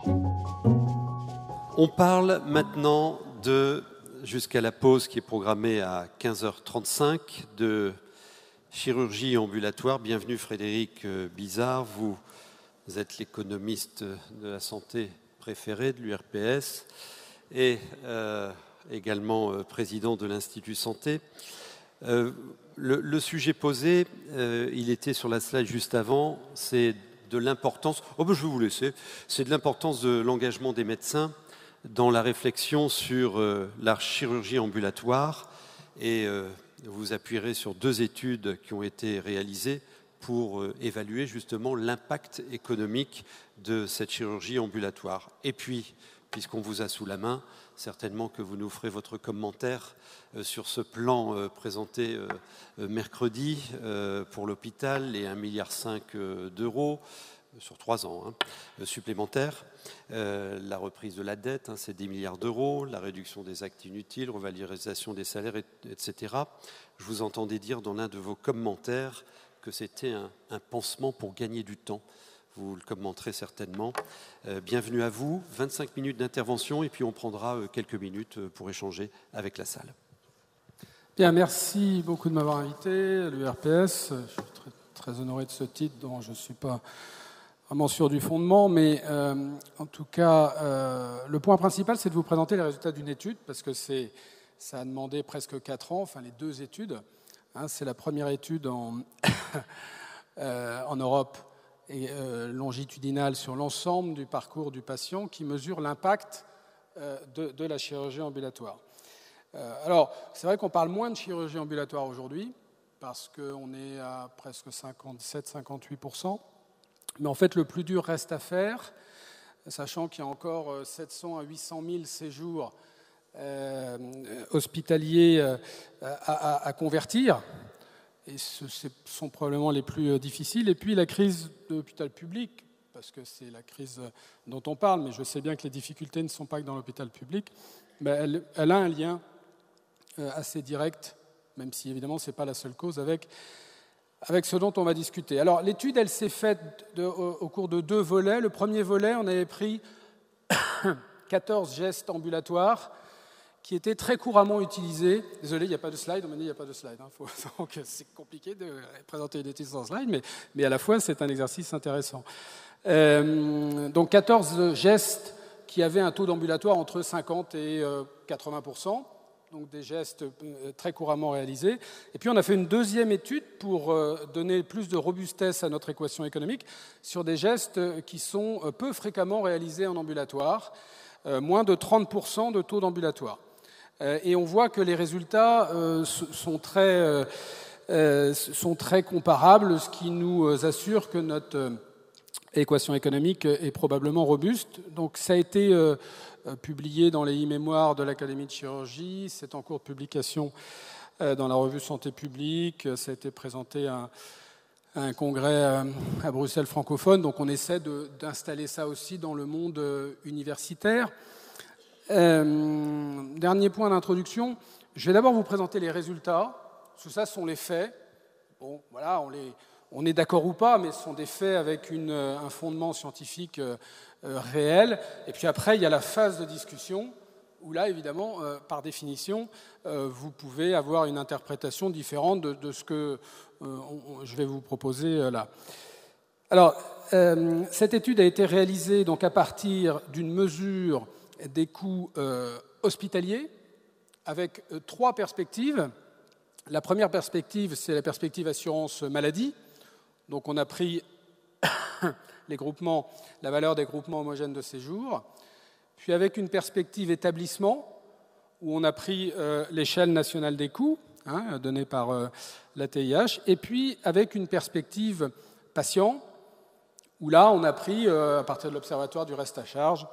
On parle maintenant jusqu'à la pause qui est programmée à 15h35, de chirurgie ambulatoire. Bienvenue Frédéric Bizard, vous êtes l'économiste de la santé préféré de l'URPS et également président de l'Institut Santé. Le sujet posé, il était sur la slide juste avant, c'est de l'importance, je vais vous laisser, c'est de l'importance de l'engagement des médecins dans la réflexion sur la chirurgie ambulatoire, et vous appuierez sur 2 études qui ont été réalisées pour évaluer justement l'impact économique de cette chirurgie ambulatoire. Et puis, puisqu'on vous a sous la main, certainement que vous nous ferez votre commentaire sur ce plan présenté mercredi pour l'hôpital, et 1,5 milliard d'euros sur 3 ans supplémentaires. La reprise de la dette, c'est 10 milliards d'euros, la réduction des actes inutiles, revalorisation des salaires, etc. Je vous entendais dire dans l'un de vos commentaires que c'était un pansement pour gagner du temps. Vous le commenterez certainement. Bienvenue à vous, 25 minutes d'intervention, et puis on prendra quelques minutes pour échanger avec la salle. Bien, merci beaucoup de m'avoir invité à l'URPS. Je suis très honoré de ce titre dont je ne suis pas vraiment sûr du fondement, mais en tout cas, le point principal, c'est de vous présenter les résultats d'une étude, parce que ça a demandé presque 4 ans, enfin les 2 études. C'est la première étude en Europe et longitudinale sur l'ensemble du parcours du patient qui mesure l'impact de la chirurgie ambulatoire. Alors, c'est vrai qu'on parle moins de chirurgie ambulatoire aujourd'hui, parce qu'on est à presque 57-58%. Mais en fait, le plus dur reste à faire, sachant qu'il y a encore 700 à 800 000 séjours hospitaliers à convertir. Et ce sont probablement les plus difficiles. Et puis la crise de l'hôpital public, parce que c'est la crise dont on parle, mais je sais bien que les difficultés ne sont pas que dans l'hôpital public, mais elle a un lien assez direct, même si évidemment ce n'est pas la seule cause, avec ce dont on va discuter. Alors l'étude, elle s'est faite au cours de 2 volets. Le premier volet, on avait pris 14 gestes ambulatoires qui étaient très couramment utilisés. Désolé, il n'y a pas de slide, on m'a dit il n'y a pas de slide. Donc c'est compliqué de présenter une étude sans slide, mais à la fois c'est un exercice intéressant. Donc 14 gestes qui avaient un taux d'ambulatoire entre 50 et 80%. Donc des gestes très couramment réalisés. Et puis on a fait une deuxième étude pour donner plus de robustesse à notre équation économique sur des gestes qui sont peu fréquemment réalisés en ambulatoire, moins de 30% de taux d'ambulatoire. Et on voit que les résultats sont très comparables, ce qui nous assure que notre équation économique est probablement robuste. Donc ça a été publié dans les e-mémoires de l'Académie de chirurgie, c'est en cours de publication dans la revue Santé publique, ça a été présenté à un congrès à Bruxelles francophone, donc on essaie d'installer ça aussi dans le monde universitaire. Dernier point d'introduction, je vais d'abord vous présenter les résultats, tout ça sont les faits. Bon, voilà, on est d'accord ou pas, mais ce sont des faits avec un fondement scientifique réel. Et puis après, il y a la phase de discussion, où là, évidemment, par définition, vous pouvez avoir une interprétation différente de ce que je vais vous proposer là. Alors, cette étude a été réalisée donc, à partir d'une mesure des coûts hospitaliers, avec 3 perspectives. La première perspective, c'est la perspective assurance maladie. Donc on a pris la valeur des groupements homogènes de séjour, puis avec une perspective établissement, où on a pris l'échelle nationale des coûts, donnée par l'ATIH, et puis avec une perspective patient, où là on a pris, à partir de l'observatoire du reste à charge,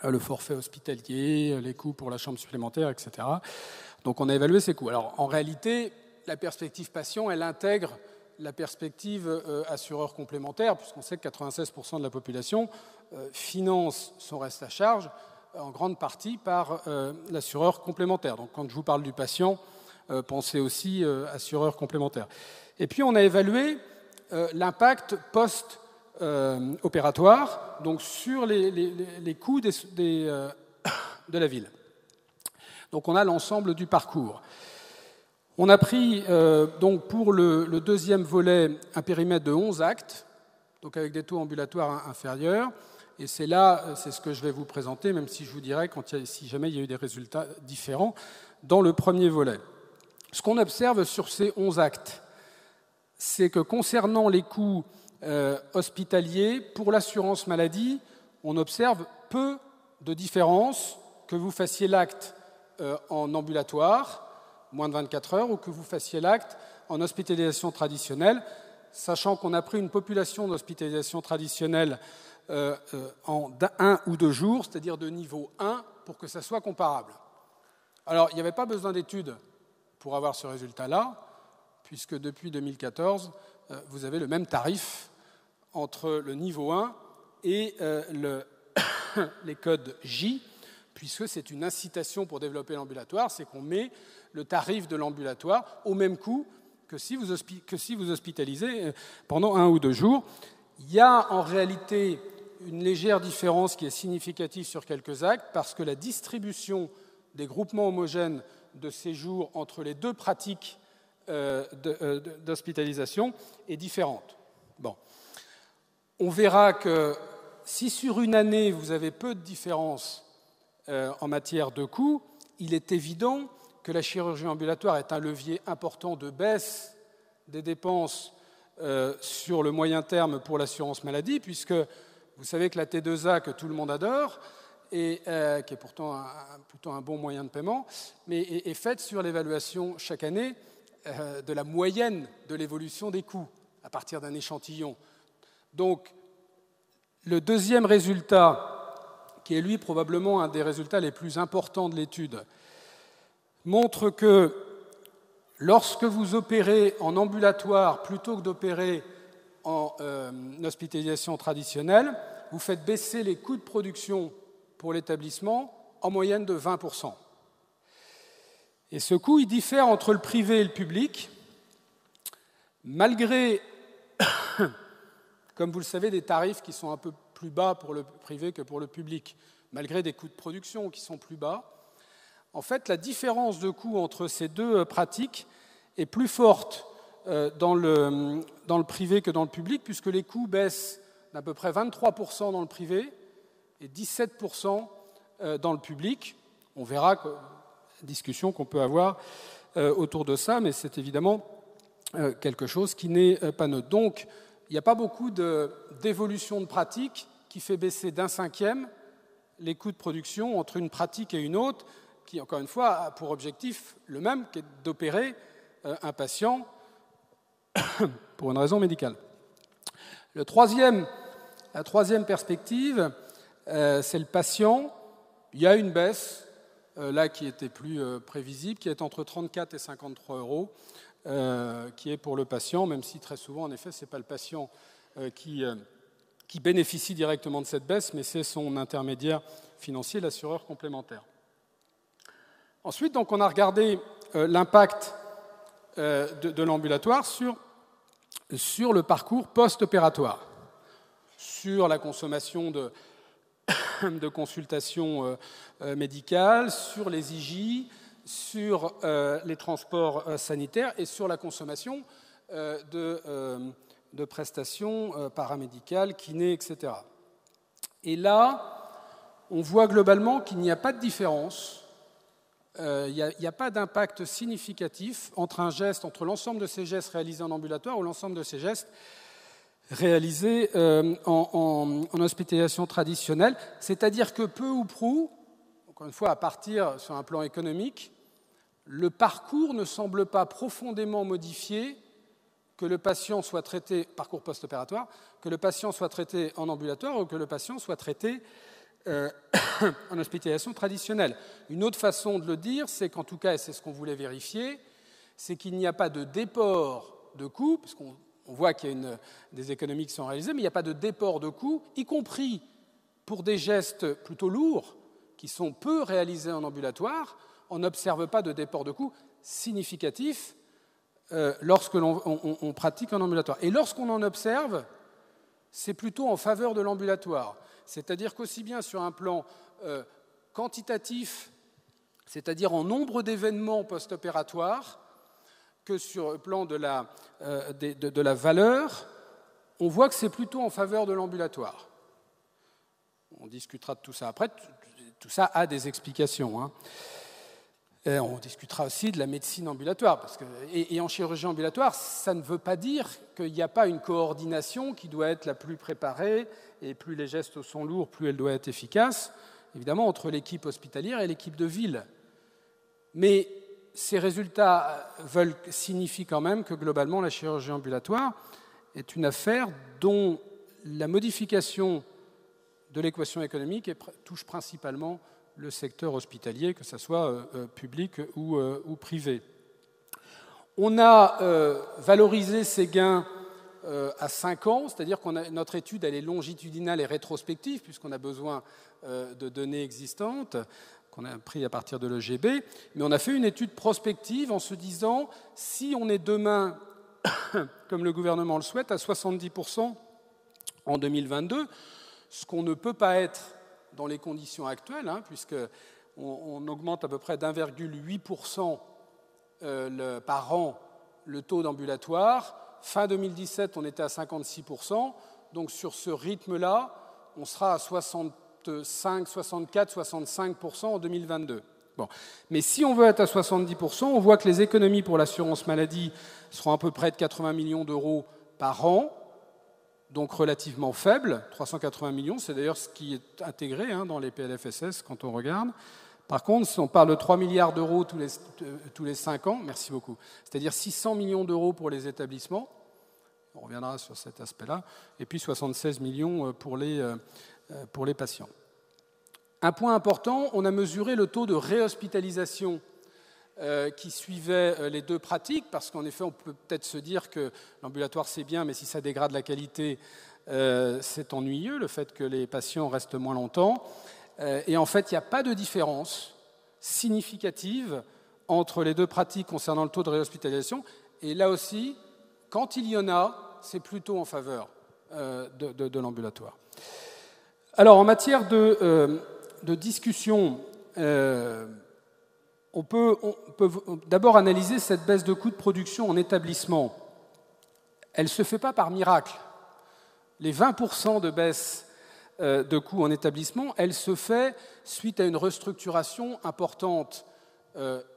le forfait hospitalier, les coûts pour la chambre supplémentaire, etc. Donc on a évalué ces coûts. Alors en réalité, la perspective patient, elle intègre la perspective assureur complémentaire, puisqu'on sait que 96% de la population finance son reste à charge en grande partie par l'assureur complémentaire. Donc quand je vous parle du patient, pensez aussi assureur complémentaire. Et puis on a évalué l'impact opératoire, donc sur les coûts de la ville. Donc on a l'ensemble du parcours. On a pris donc pour le deuxième volet un périmètre de 11 actes, donc avec des taux ambulatoires inférieurs. Et c'est ce que je vais vous présenter, même si je vous dirai si jamais il y a eu des résultats différents dans le premier volet. Ce qu'on observe sur ces 11 actes, c'est que concernant les coûts hospitaliers, pour l'assurance maladie, on observe peu de différence que vous fassiez l'acte en ambulatoire, moins de 24 heures, ou que vous fassiez l'acte en hospitalisation traditionnelle, sachant qu'on a pris une population d'hospitalisation traditionnelle en 1 ou 2 jours, c'est-à-dire de niveau 1, pour que ça soit comparable. Alors, il n'y avait pas besoin d'études pour avoir ce résultat-là, puisque depuis 2014, vous avez le même tarif entre le niveau 1 et les codes J, puisque c'est une incitation pour développer l'ambulatoire, c'est qu'on met le tarif de l'ambulatoire au même coût que si vous hospitalisez pendant 1 ou 2 jours. Il y a en réalité une légère différence qui est significative sur quelques actes, parce que la distribution des groupements homogènes de séjour entre les deux pratiques d'hospitalisation est différente. Bon. On verra que si sur une année vous avez peu de différence en matière de coûts, il est évident que la chirurgie ambulatoire est un levier important de baisse des dépenses sur le moyen terme pour l'assurance maladie, puisque vous savez que la T2A, que tout le monde adore, et qui est pourtant plutôt un bon moyen de paiement, mais est faite sur l'évaluation chaque année de la moyenne de l'évolution des coûts à partir d'un échantillon. Donc, le deuxième résultat, qui est lui probablement un des résultats les plus importants de l'étude, montre que lorsque vous opérez en ambulatoire plutôt que d'opérer en hospitalisation traditionnelle, vous faites baisser les coûts de production pour l'établissement en moyenne de 20%. Et ce coût, il diffère entre le privé et le public, malgré, comme vous le savez, des tarifs qui sont un peu plus bas pour le privé que pour le public, malgré des coûts de production qui sont plus bas. En fait, la différence de coût entre ces deux pratiques est plus forte dans le privé que dans le public, puisque les coûts baissent d'à peu près 23% dans le privé et 17% dans le public. On verra la discussion qu'on peut avoir autour de ça, mais c'est évidemment quelque chose qui n'est pas neutre. Donc, il n'y a pas beaucoup d'évolution de pratique qui fait baisser d'1/5 les coûts de production entre une pratique et une autre, qui, encore une fois, a pour objectif le même, qui est d'opérer un patient pour une raison médicale. La troisième perspective, c'est le patient. Il y a une baisse, là, qui était plus prévisible, qui est entre 34 et 53 euros, qui est pour le patient, même si très souvent, en effet, ce n'est pas le patient qui bénéficie directement de cette baisse, mais c'est son intermédiaire financier, l'assureur complémentaire. Ensuite, donc, on a regardé l'impact de l'ambulatoire sur le parcours post-opératoire, sur la consommation de consultations médicales, sur les IJ, sur les transports sanitaires et sur la consommation de prestations paramédicales, kinés, etc. Et là, on voit globalement qu'il n'y a pas de différence. Il n'y a pas d'impact significatif entre l'ensemble de ces gestes réalisés en ambulatoire ou l'ensemble de ces gestes réalisés en hospitalisation traditionnelle. C'est-à-dire que peu ou prou, encore une fois à partir sur un plan économique, le parcours ne semble pas profondément modifié, que le patient soit traité, parcours post-opératoire, que le patient soit traité en ambulatoire ou que le patient soit traité en hospitalisation traditionnelle. Une autre façon de le dire, c'est qu'en tout cas, et c'est ce qu'on voulait vérifier, c'est qu'il n'y a pas de déport de coûts, parce qu'on voit qu'il y a des économies qui sont réalisées, mais il n'y a pas de déport de coûts, y compris pour des gestes plutôt lourds, qui sont peu réalisés en ambulatoire. On n'observe pas de déport de coûts significatif lorsque l'on pratique en ambulatoire. Et lorsqu'on en observe, c'est plutôt en faveur de l'ambulatoire. C'est-à-dire qu'aussi bien sur un plan quantitatif, c'est-à-dire en nombre d'événements post-opératoires, que sur le plan de la valeur, on voit que c'est plutôt en faveur de l'ambulatoire. On discutera de tout ça après. Tout ça a des explications, hein. On discutera aussi de la médecine ambulatoire. Et en chirurgie ambulatoire, ça ne veut pas dire qu'il n'y a pas une coordination qui doit être la plus préparée, et plus les gestes sont lourds, plus elle doit être efficace, évidemment, entre l'équipe hospitalière et l'équipe de ville. Mais ces résultats signifient quand même que, globalement, la chirurgie ambulatoire est une affaire dont la modification de l'équation économique touche principalement le secteur hospitalier, que ce soit public ou privé. On a valorisé ces gains à 5 ans, c'est-à-dire que notre étude elle est longitudinale et rétrospective, puisqu'on a besoin de données existantes, qu'on a pris à partir de l'EGB, mais on a fait une étude prospective en se disant, si on est demain, comme le gouvernement le souhaite, à 70% en 2022, ce qu'on ne peut pas être dans les conditions actuelles, hein, puisqu'on augmente à peu près d'1,8% par an le taux d'ambulatoire. Fin 2017, on était à 56%. Donc sur ce rythme-là, on sera à 65, 64, 65% en 2022. Bon. Mais si on veut être à 70%, on voit que les économies pour l'assurance maladie seront à peu près de 80 millions d'euros par an, donc relativement faible, 380 millions, c'est d'ailleurs ce qui est intégré dans les PLFSS quand on regarde. Par contre, si on parle de 3 milliards d'euros tous les 5 ans, merci beaucoup, c'est-à-dire 600 millions d'euros pour les établissements, on reviendra sur cet aspect-là, et puis 76 millions pour les patients. Un point important, on a mesuré le taux de réhospitalisation qui suivait les deux pratiques, parce qu'en effet, on peut peut-être se dire que l'ambulatoire, c'est bien, mais si ça dégrade la qualité, c'est ennuyeux, le fait que les patients restent moins longtemps. Et en fait, il n'y a pas de différence significative entre les deux pratiques concernant le taux de réhospitalisation. Et là aussi, quand il y en a, c'est plutôt en faveur de l'ambulatoire. Alors, en matière de discussion, on peut d'abord analyser cette baisse de coûts de production en établissement. Elle ne se fait pas par miracle. Les 20% de baisse de coûts en établissement, elle se fait suite à une restructuration importante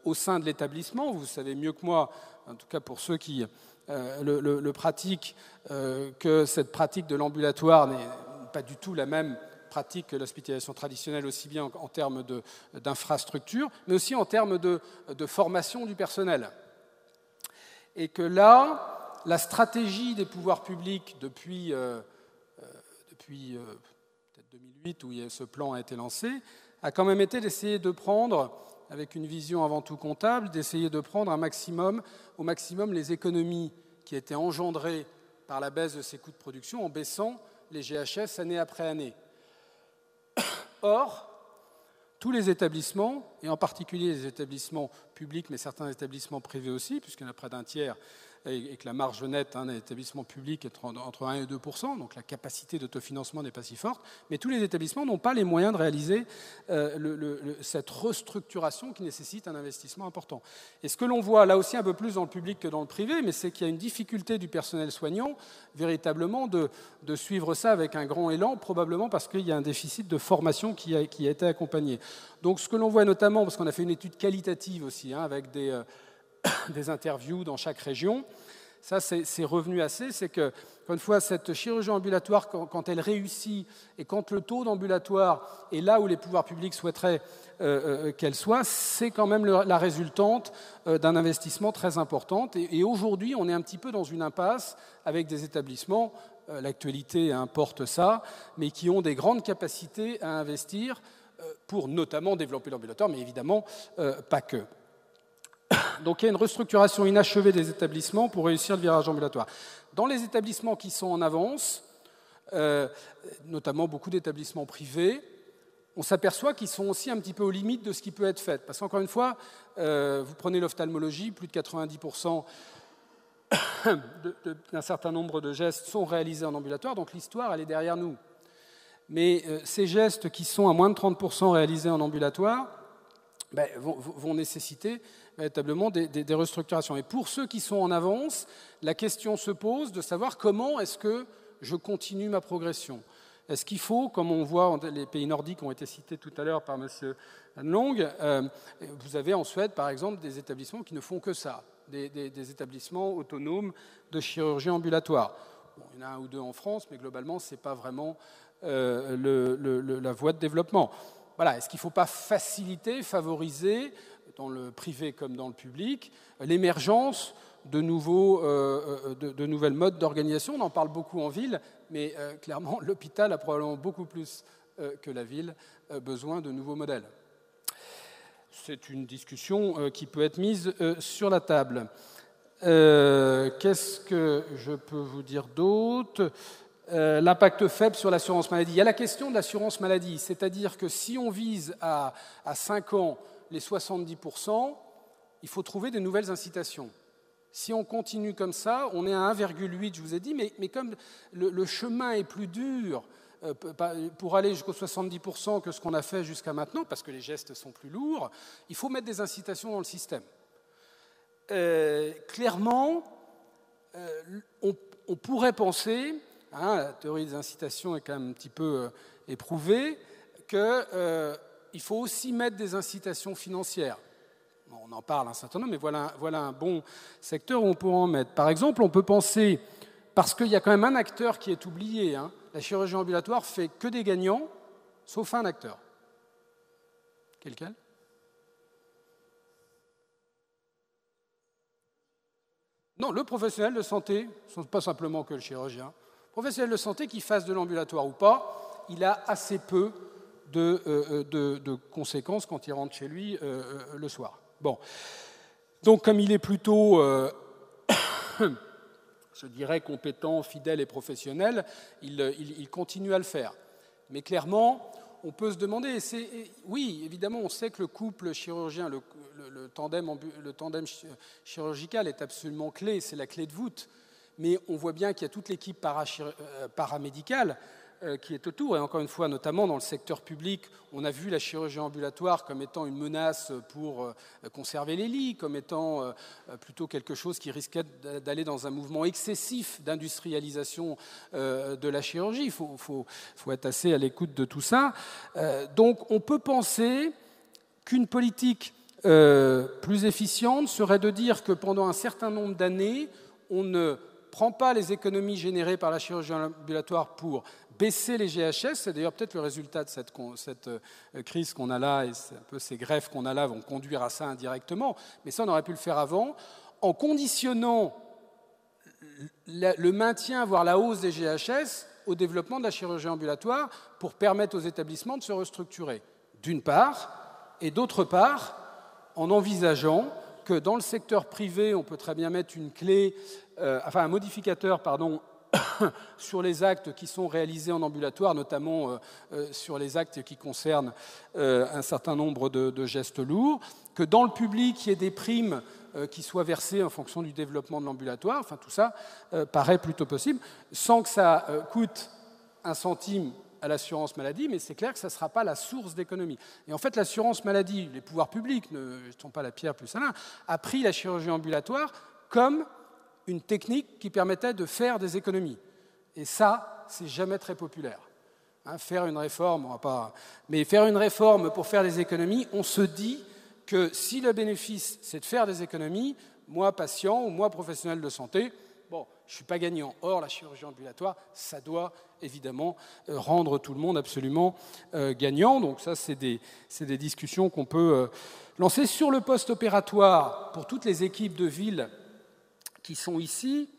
au sein de l'établissement. Vous savez mieux que moi, en tout cas pour ceux qui le pratiquent, que cette pratique de l'ambulatoire n'est pas du tout la même pratique que l'hospitalisation traditionnelle, aussi bien en termes d'infrastructure, mais aussi en termes de formation du personnel. Et que là, la stratégie des pouvoirs publics depuis peut-être 2008, où ce plan a été lancé, a quand même été d'essayer de prendre, avec une vision avant tout comptable, d'essayer de prendre au maximum les économies qui étaient engendrées par la baisse de ces coûts de production en baissant les GHS année après année. Or, tous les établissements, et en particulier les établissements publics, mais certains établissements privés aussi, puisqu'il y en a près d'un tiers, et que la marge nette d'un établissement public est entre 1 et 2%, donc la capacité d'autofinancement n'est pas si forte, mais tous les établissements n'ont pas les moyens de réaliser cette restructuration qui nécessite un investissement important. Et ce que l'on voit là aussi un peu plus dans le public que dans le privé, mais c'est qu'il y a une difficulté du personnel soignant véritablement de suivre ça avec un grand élan, probablement parce qu'il y a un déficit de formation qui a été accompagné. Donc ce que l'on voit notamment, parce qu'on a fait une étude qualitative aussi, avec des interviews dans chaque région. Ça, c'est revenu assez, c'est que, encore une fois, cette chirurgie ambulatoire, quand elle réussit et quand le taux d'ambulatoire est là où les pouvoirs publics souhaiteraient qu'elle soit, c'est quand même la résultante d'un investissement très important. Et aujourd'hui, on est un petit peu dans une impasse avec des établissements, l'actualité importe ça, mais qui ont des grandes capacités à investir pour notamment développer l'ambulatoire, mais évidemment pas que. Donc il y a une restructuration inachevée des établissements pour réussir le virage ambulatoire. Dans les établissements qui sont en avance, notamment beaucoup d'établissements privés, on s'aperçoit qu'ils sont aussi un petit peu aux limites de ce qui peut être fait. Parce qu'encore une fois, vous prenez l'ophtalmologie, plus de 90% d'un certain nombre de gestes sont réalisés en ambulatoire, donc l'histoire, elle est derrière nous. Mais ces gestes qui sont à moins de 30% réalisés en ambulatoire vont nécessiter véritablement des restructurations. Et pour ceux qui sont en avance, la question se pose de savoir comment est-ce que je continue ma progression. Est-ce qu'il faut, comme on voit, les pays nordiques ont été cités tout à l'heure par M. Long, vous avez en Suède, par exemple, des établissements qui ne font que ça, des établissements autonomes de chirurgie ambulatoire. Bon, il y en a un ou deux en France, mais globalement, ce n'est pas vraiment la voie de développement. Voilà, est-ce qu'il ne faut pas faciliter, favoriser, dans le privé comme dans le public, l'émergence de nouvelles modes d'organisation? On en parle beaucoup en ville, mais clairement, l'hôpital a probablement beaucoup plus que la ville besoin de nouveaux modèles. C'est une discussion qui peut être mise sur la table. Qu'est-ce que je peux vous dire d'autre ? L'impact faible sur l'assurance maladie. Il y a la question de l'assurance maladie, c'est-à-dire que si on vise à 5 ans les 70%, il faut trouver de nouvelles incitations. Si on continue comme ça, on est à 1,8, je vous ai dit, mais comme le chemin est plus dur pour aller jusqu'aux 70% que ce qu'on a fait jusqu'à maintenant, parce que les gestes sont plus lourds, il faut mettre des incitations dans le système. Clairement, on pourrait penser, la théorie des incitations est quand même un petit peu éprouvée, qu'il faut aussi mettre des incitations financières. On en parle un certain nombre, mais voilà un bon secteur où on pourrait en mettre. Par exemple, on peut penser, parce qu'il y a quand même un acteur qui est oublié, la chirurgie ambulatoire fait que des gagnants, sauf un acteur. Quel ? Non, le professionnel de santé, ce n'est pas simplement que le chirurgien. Le professionnel de santé, qu'il fasse de l'ambulatoire ou pas, il a assez peu de conséquences quand il rentre chez lui le soir. Bon. Donc, comme il est plutôt, je dirais, compétent, fidèle et professionnel, il continue à le faire. Mais clairement, on peut se demander, oui, évidemment, on sait que le couple chirurgien, le tandem chirurgical est absolument clé, c'est la clé de voûte. Mais on voit bien qu'il y a toute l'équipe paramédicale qui est autour. Et encore une fois, notamment dans le secteur public, on a vu la chirurgie ambulatoire comme étant une menace pour conserver les lits, comme étant plutôt quelque chose qui risquait d'aller dans un mouvement excessif d'industrialisation de la chirurgie. Il faut être assez à l'écoute de tout ça. Donc on peut penser qu'une politique plus efficiente serait de dire que pendant un certain nombre d'années, on ne prend pas les économies générées par la chirurgie ambulatoire pour baisser les GHS. C'est d'ailleurs peut-être le résultat de cette crise qu'on a là, et un peu ces greffes qu'on a là vont conduire à ça indirectement. Mais ça, on aurait pu le faire avant, en conditionnant le maintien, voire la hausse des GHS au développement de la chirurgie ambulatoire pour permettre aux établissements de se restructurer, d'une part, et d'autre part, en envisageant que dans le secteur privé, on peut très bien mettre une clé, un modificateur, sur les actes qui sont réalisés en ambulatoire, notamment sur les actes qui concernent un certain nombre de gestes lourds, que dans le public, il y ait des primes qui soient versées en fonction du développement de l'ambulatoire. Enfin, tout ça paraît plutôt possible, sans que ça coûte 1 centime à l'assurance maladie, mais c'est clair que ça ne sera pas la source d'économie. Et en fait, l'assurance maladie, les pouvoirs publics ne jetons pas la pierre plus à l'un, a pris la chirurgie ambulatoire comme une technique qui permettait de faire des économies. Et ça, c'est jamais très populaire. Faire une réforme, mais faire une réforme pour faire des économies, on se dit que si le bénéfice, c'est de faire des économies, moi, patient ou moi, professionnel de santé, je ne suis pas gagnant. Or, la chirurgie ambulatoire, ça doit évidemment rendre tout le monde absolument gagnant. Donc ça, c'est des discussions qu'on peut lancer. Sur le post-opératoire, pour toutes les équipes de ville qui sont ici,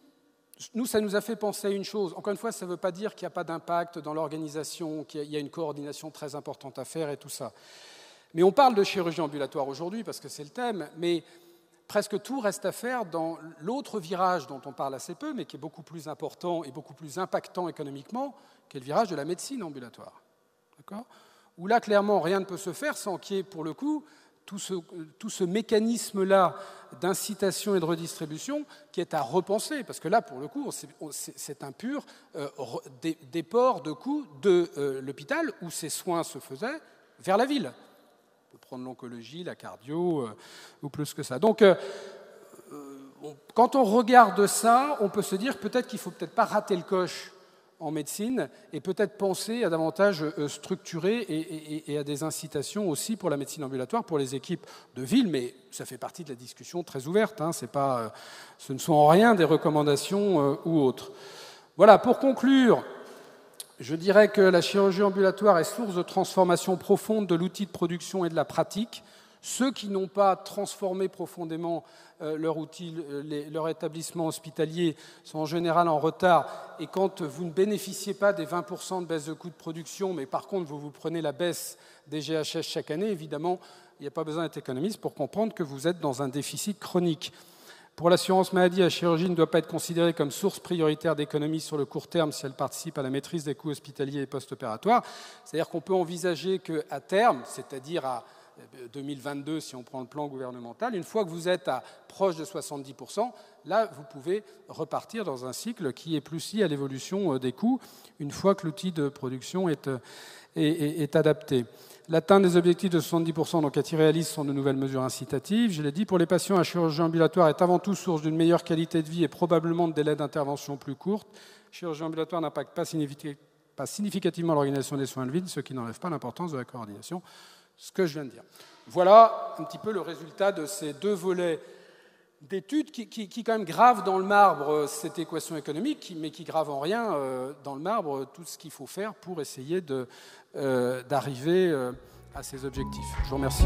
nous, ça nous a fait penser à une chose. Encore une fois, ça ne veut pas dire qu'il n'y a pas d'impact dans l'organisation, qu'il y a une coordination très importante à faire et tout ça. Mais on parle de chirurgie ambulatoire aujourd'hui parce que c'est le thème, mais presque tout reste à faire dans l'autre virage dont on parle assez peu, mais qui est beaucoup plus important et beaucoup plus impactant économiquement, qui est le virage de la médecine ambulatoire. D'accord ? Où là, clairement, rien ne peut se faire sans qu'il y ait, pour le coup, tout ce mécanisme-là d'incitation et de redistribution qui est à repenser, parce que là, pour le coup, c'est un pur déport de coûts de l'hôpital où ces soins se faisaient vers la ville. On peut prendre l'oncologie, la cardio, ou plus que ça. Donc, quand on regarde ça, on peut se dire peut-être qu'il ne faut peut-être pas rater le coche en médecine et peut-être penser à davantage structurer et à des incitations aussi pour la médecine ambulatoire, pour les équipes de ville, mais ça fait partie de la discussion très ouverte, hein, ce ne sont en rien des recommandations ou autres. Voilà, pour conclure, je dirais que la chirurgie ambulatoire est source de transformation profonde de l'outil de production et de la pratique. Ceux qui n'ont pas transformé profondément leur outil, leur établissement hospitalier sont en général en retard. Et quand vous ne bénéficiez pas des 20% de baisse de coûts de production, mais par contre vous prenez la baisse des GHS chaque année, évidemment, il n'y a pas besoin d'être économiste pour comprendre que vous êtes dans un déficit chronique. Pour l'assurance maladie, la chirurgie ne doit pas être considérée comme source prioritaire d'économie sur le court terme si elle participe à la maîtrise des coûts hospitaliers et post-opératoires. C'est-à-dire qu'on peut envisager qu'à terme, c'est-à-dire à 2022, si on prend le plan gouvernemental, une fois que vous êtes à proche de 70%, là, vous pouvez repartir dans un cycle qui est plus lié à l'évolution des coûts, une fois que l'outil de production est adapté. L'atteinte des objectifs de 70%, donc à réaliste, sont de nouvelles mesures incitatives. Je l'ai dit, pour les patients, la chirurgie ambulatoire est avant tout source d'une meilleure qualité de vie et probablement de délais d'intervention plus courts. La chirurgie ambulatoire n'impacte pas significativement l'organisation des soins de ville, ce qui n'enlève pas l'importance de la coordination. Ce que je viens de dire. Voilà un petit peu le résultat de ces deux volets d'études qui quand même gravent dans le marbre cette équation économique, mais qui gravent en rien dans le marbre tout ce qu'il faut faire pour essayer d'arriver à ces objectifs. Je vous remercie.